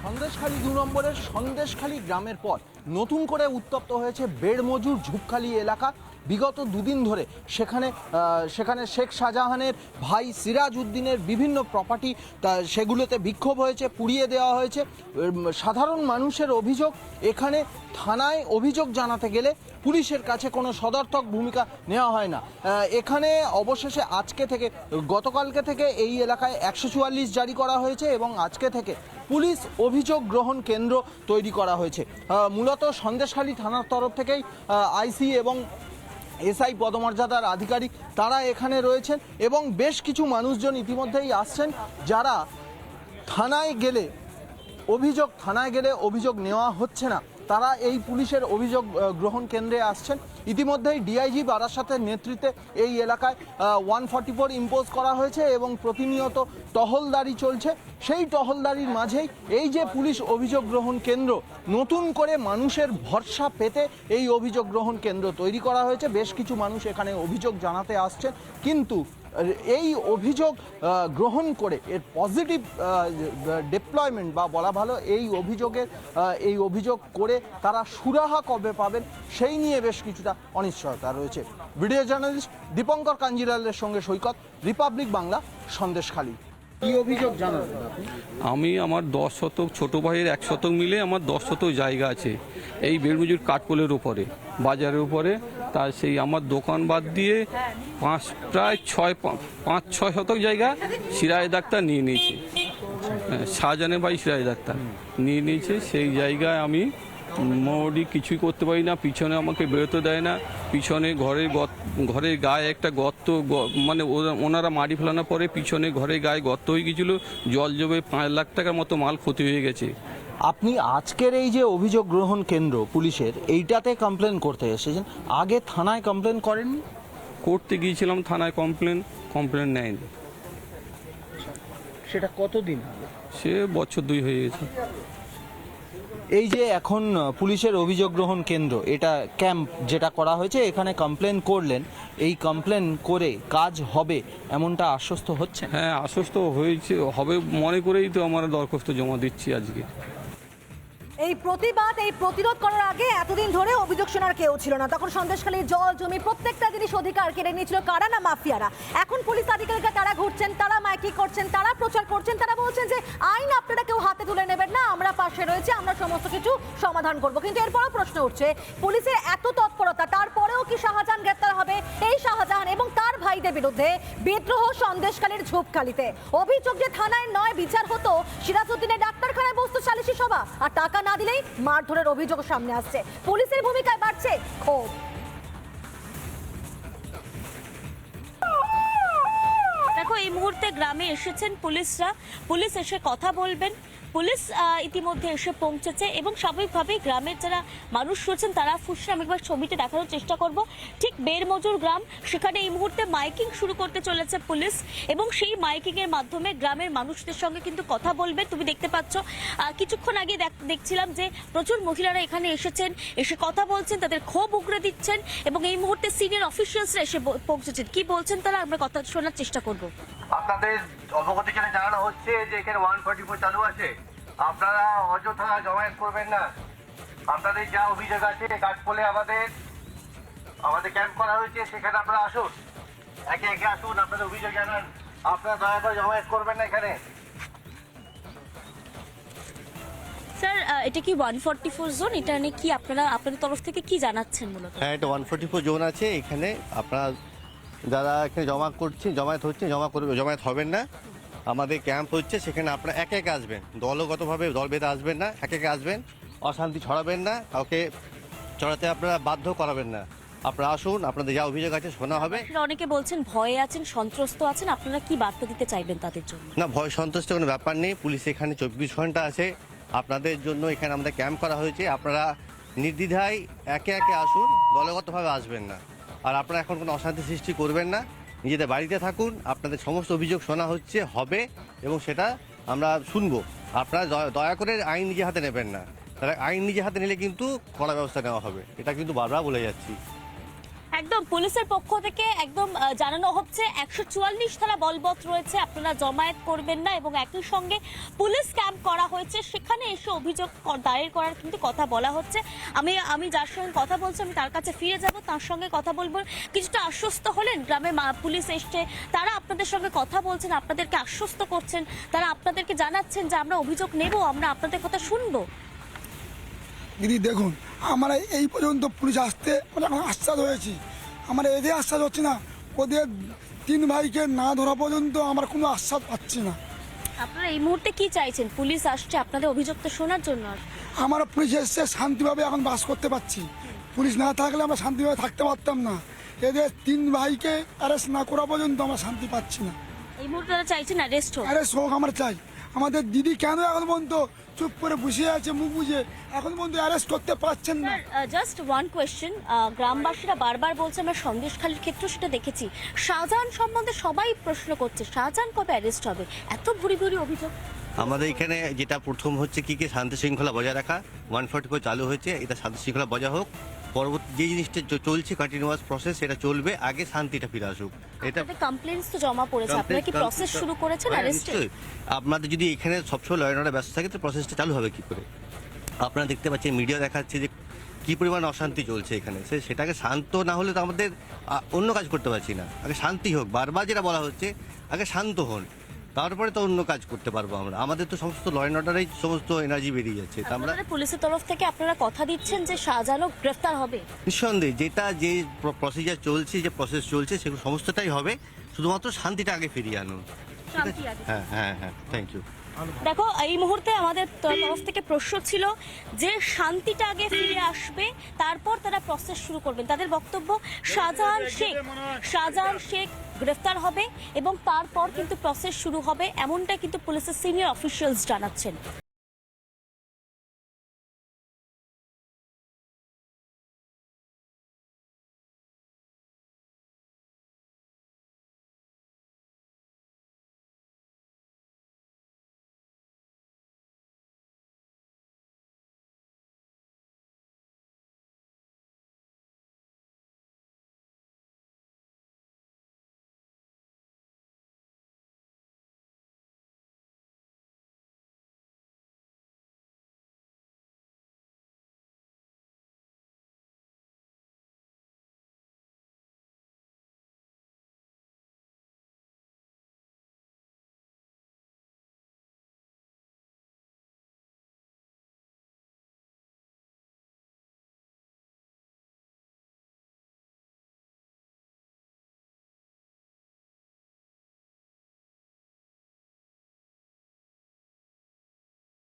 সন্দেশখালী 2 নম্বরের সন্দেশখালী গ্রামের পর নতুন করে উত্তপ্ত হয়েছে বেড়মজুর ঝুপখালী এলাকা। বিগত দুদিন ধরে সেখানে শেখ শাহজাহানের ভাই সিরাজ উদ্দিনের বিভিন্ন প্রপার্টি সেগুলোতে বিক্ষোভ হয়েছে, পুড়িয়ে দেওয়া হয়েছে। সাধারণ মানুষের অভিযোগ, এখানে থানায় অভিযোগ জানাতে গেলে পুলিশের কাছে কোনো সদর্থক ভূমিকা নেওয়া হয় না। এখানে অবশেষে গতকালকে থেকে এই এলাকায় 144 জারি করা হয়েছে এবং আজকে থেকে পুলিশ অভিযোগ গ্রহণ কেন্দ্র তৈরি করা হয়েছে। মূলত সন্দেশখালী থানার তরফ থেকেই আইসি এবং এসআই পদমর্যাদার আধিকারিক তারা এখানে রয়েছেন এবং বেশ কিছু মানুষজন ইতিমধ্যেই আসছেন, যারা থানায় গেলে অভিযোগ নেওয়া হচ্ছে না, তারা এই পুলিশের অভিযোগ গ্রহণ কেন্দ্রে আসছেন। ইতিমধ্যেই ডিআইজি বারাসাতের নেতৃত্বে এই এলাকায় 144 ইম্পোজ করা হয়েছে এবং প্রতিনিয়ত টহলদারি চলছে। সেই টহলদারির মাঝেই এই যে পুলিশ অভিযোগ গ্রহণ কেন্দ্র, নতুন করে মানুষের ভরসা পেতে এই অভিযোগ গ্রহণ কেন্দ্র তৈরি করা হয়েছে। বেশ কিছু মানুষ এখানে অভিযোগ জানাতে আসছেন, কিন্তু এই অভিযোগ গ্রহণ করে এর পজিটিভ ডিপ্লয়মেন্ট বা বলা ভালো এই অভিযোগ করে তারা সুরাহা কবে পাবেন সেই নিয়ে বেশ কিছুটা অনিশ্চয়তা রয়েছে। ভিডিও জার্নালিস্ট দীপঙ্কর কাঞ্জিলালের সঙ্গে সৈকত, রিপাবলিক বাংলা, সন্দেশখালী। কি অভিযোগ জানাবেন আপনি? আমি আমার 10 শতক, ছোট ভাইয়ের 1 শতক মিলে আমার 10 শতক জায়গা আছে এই বেড়মজুর কাঠকোলের উপরে, বাজারের উপরে। তার সেই আমার দোকান বাদ দিয়ে প্রায় 5-6 শতক জায়গা সিরাজ ডাক্তার নিয়ে নিয়েছে। শাহজাহানের ভাই সিরাজ ডাক্তার নিয়ে নিয়েছে। সেই জায়গায় আমি মোটামুটি কিছুই করতে পারি না। পিছনে আমাকে বেরোতে দেয় না। পিছনে ঘরের গায়ে একটা গর্ত, মানে ওনারা মাটি ফেলানোর পরে পিছনে ঘরের গায়ে গর্ত হয়ে গিয়েছিল, জল জমে 5 লাখ টাকার মতো মাল ক্ষতি হয়ে গেছে। আপনি আজকের এই যে অভিযোগ গ্রহণ কেন্দ্র পুলিশের, এইটাতে কমপ্লেন করতে এসেছেন, আগে থানায় কমপ্লেন করেননি? করতে গিয়েছিলাম থানায় কমপ্লেন নেয়নি। সেটা কতদিন আগে? সে বছর 2 হয়ে গেছে। এই যে এখন পুলিশের অভিযোগ গ্রহণ কেন্দ্র, এটা ক্যাম্প যেটা করা হয়েছে, এখানে কমপ্লেন করলেন, এই কমপ্লেন করে কাজ হবে এমনটা আশ্বস্ত হচ্ছে? হ্যাঁ, আশ্বস্ত হবে মনে করেই তো আমরা দরখাস্ত জমা দিচ্ছি আজকে। এই প্রতিরোধ করার আগে এতদিন ধরে অভিযোগ শোনার কেউ ছিল না। তখন সন্দেশখালীর জল জমি প্রত্যেকটা জিনিস অধিকার কেড়ে নিয়েছিল কারা না মাফিয়ারা। এখন পুলিশ আধিকারিকরা তারা ঘুরছেন, তারা মাইকিং করছেন, তারা প্রচার করছেন, তারা বলছেন যে আইন আপনারা কেউ হাতে তুলে নেবেন না, আমরা পাশে রয়েছে, আমরা সমস্ত কিছু সমাধান করব। কিন্তু এরপরও প্রশ্ন উঠছে, পুলিশের এত তৎপরতা, তারপরেও কি শাহজাহান গ্রেপ্তার হবে? এই শাহজাহান এবং তার ভাইদের বিরুদ্ধে বিদ্রোহ সন্দেশখালীর ঝুপখালীতে। অভিযোগ যে থানায় নয় বিচার হতো, সিরাজউদ্দিনের ডাক্তারখানায় বসতো সালিশি সভা, আর টাকা না দিলেই মারধরের অভিযোগ সামনে আসছে। পুলিশের ভূমিকায় বাড়ছে ক্ষোভ। দেখো, এই মুহূর্তে গ্রামে এসেছেন পুলিশ এসে কথা বলবেন। পুলিশ ইতিমধ্যে এসে পৌঁছেছে এবং স্বাভাবিকভাবেই গ্রামের যারা মানুষ রয়েছেন তারা ফুসছে। আমি একবার ছবিতে দেখানোর চেষ্টা করব। ঠিক বেড়মজুর গ্রাম, সেখানে এই মুহূর্তে মাইকিং শুরু করতে চলেছে পুলিশ এবং সেই মাইকিং এর মাধ্যমে গ্রামের মানুষদের সঙ্গে কিন্তু কথা বলবে। তুমি দেখতে পাচ্ছ কিছুক্ষণ আগে দেখছিলাম যে প্রচুর মহিলারা এখানে এসেছেন, এসে কথা বলছেন, তাদের ক্ষোভ উগরে দিচ্ছেন এবং এই মুহূর্তে সিনিয়র অফিসিয়ালসরা এসে পৌঁছেছেন। কি বলছেন তারা আমরা কথা শোনার চেষ্টা করব। আপনাদের অবগতির জন্য জানানো হচ্ছে যে এখানে 144 চালু আছে, আপনারা অযথা জমায়েত করবেন না। আপনাদের যা অভিযোগ আছে কাঠপোলে আমাদের ক্যাম্প করা হয়েছে, সেখানে আপনারা আসুন, একে একে আসুন, আপনাদের অভিযোগ জানান। আপনারা দয়া করে জমায়েত করবেন না এখানে। স্যার, এটা কি 144 জোন? এটা নিয়ে কি আপনাদের তরফ থেকে কি জানাচ্ছেন মূলত? হ্যাঁ, এটা 144 জোন আছে। এখানে আপনারা যারা এখানে জমায়েত হবেন না। আমাদের ক্যাম্প হচ্ছে, সেখানে আপনারা একে একে আসবেন, দলগতভাবে দল বেঁধে আসবেন না, একে একে আসবেন, অশান্তি ছড়াবেন না, কাউকে চড়াতে আপনারা বাধ্য করাবেন না। আপনারা আসুন, আপনাদের যা অভিযোগ আছে শোনা হবে। অনেকে বলছেন ভয়ে আছেন, সন্ত্রস্ত আছেন, আপনারা কি বার্তা দিতে চাইবেন তাদের জন্য? না, ভয় সন্তুষ্ট কোনো ব্যাপার নেই। পুলিশ এখানে 24 ঘন্টা আছে আপনাদের জন্য। এখানে আমাদের ক্যাম্প করা হয়েছে, আপনারা নির্দ্বিধায় একে একে আসুন, দলগতভাবে আসবেন না। আর আপনারা এখন কোনো অশান্তি সৃষ্টি করবেন না, নিজেদের বাড়িতে থাকুন। আপনাদের সমস্ত অভিযোগ শোনা হবে এবং সেটা আমরা শুনবো। আপনারা দয়া করে আইন নিজে হাতে নেবেন না, তারা আইন নিজে হাতে নিলে কিন্তু কড়া ব্যবস্থা নেওয়া হবে, এটা কিন্তু বারবার বলে যাচ্ছি। একদম পুলিশের পক্ষ থেকে একদম জানানো হচ্ছে 144 ধারা বলবৎ রয়েছে, আপনারা জমায়েত করবেন না, এবং একই সঙ্গে পুলিশ ক্যাম্প করা হয়েছে, সেখানে এসে অভিযোগ দায়ের করার কিন্তু কথা বলা হচ্ছে। আমি যার সঙ্গে কথা বলছি আমি তার কাছে ফিরে যাব, তার সঙ্গে কথা বলবো। কিছুটা আশ্বস্ত হলেন? গ্রামে পুলিশ এসছে, তারা আপনাদের সঙ্গে কথা বলছেন, আপনাদেরকে আশ্বস্ত করছেন, তারা আপনাদেরকে জানাচ্ছেন যে আমরা অভিযোগ নেব, আমরা আপনাদের কথা শুনবো। দিদি দেখুন, আমরা এই পর্যন্ত পুলিশ আসতে আমরা এখন আশ্বাস হয়েছি, আমরা এদের আশ্বাস হচ্ছে না, ওদের 3 ভাইকে না ধরা পর্যন্ত আমরা কোনো আশ্বাস পাচ্ছি না। আপনারা এই মুহূর্তে কি চাইছেন? পুলিশ আসছে আপনাদের অভিযোগ তো শোনার জন্য। আমরা পুলিশ এসে শান্তিভাবে এখন বাস করতে পারছি, পুলিশ না থাকলে আমরা শান্তিভাবে থাকতে পারতাম না। এদের 3 ভাইকে অ্যারেস্ট না করা পর্যন্ত আমরা শান্তি পাচ্ছি না। এই মুহূর্তে তারা চাইছেন অ্যারেস্ট হোক। অ্যারেস্ট হোক আমরা চাই। আমাদের দিদি কেন এখন পর্যন্ত চুপ করে বসে আছে মুখ বুঝে, এখন পর্যন্ত অ্যারেস্ট করতে পারছেন না। জাস্ট ওয়ান কোয়েশ্চেন, গ্রামবাসীরা বারবার বলছে, আমরা সন্দেশখালীর ক্ষেত্রেও সেটা দেখেছি, শাহজাহান সম্বন্ধে সবাই প্রশ্ন করছে শাহজাহান কবে অ্যারেস্ট হবে, এত ভুরি ভুরি অভিযোগ। আমাদের এখানে যেটা প্রথম হচ্ছে কি শান্তি শৃঙ্খলা বজায় রাখা, 144 চালু হয়েছে, এটা শান্তি শৃঙ্খলা বজায় হোক। পরবর্তী যে জিনিসটা চলছে কন্টিনিউয়াস প্রসেস, সেটা চলবে, আগে শান্তিটা ফিরে আসুক। এটা কমপ্লেন্টস তো জমা পড়েছে, আপনারা কি প্রসেস শুরু করেছেন অ্যারেস্টে? নিশ্চয়ই। আপনাদের যদি এখানে সবসময় লয় অর্ডারে ব্যস্ত থাকে তো প্রসেসটা চালু হবে কি করে? আপনারা দেখতে পাচ্ছেন, মিডিয়া দেখাচ্ছে যে কি পরিমাণ অশান্তি চলছে এখানে, সেটাকে শান্ত না হলে তো আমাদের অন্য কাজ করতে পারছি না। আগে শান্তি হোক, বারবার যেটা বলা হচ্ছে, আগে শান্ত হন, তারপরে তো অন্য কাজ করতে পারবো আমরা। আমাদের তো সমস্ত ল অ্যান্ড অর্ডারেই সমস্ত এনার্জি বেরিয়ে যাচ্ছে, তা আমরা পুলিশের তরফ থেকে আপনারা কথা দিচ্ছেন যে শাহজাহানও গ্রেফতার হবে? নিঃসন্দেহে যে প্রসিজার চলছে, যে প্রসেস চলছে, সেগুলো সমস্তটাই হবে, শুধুমাত্র শান্তিটা আগে ফিরিয়ে আনুন। শান্তি আগে। হ্যাঁ হ্যাঁ হ্যাঁ, থ্যাংক ইউ। দেখো, এই মুহূর্তে আমাদের তরফ থেকে প্রশ্ন ছিল যে শান্তিটা আগে ফিরে আসবে, তারপর তারা প্রসেস শুরু করবেন। তাদের বক্তব্য শাহজাহান শেখ গ্রেফতার হবে এবং তারপর কিন্তু প্রসেস শুরু হবে, এমনটা কিন্তু পুলিশের সিনিয়র অফিসিয়ালস জানাচ্ছেন।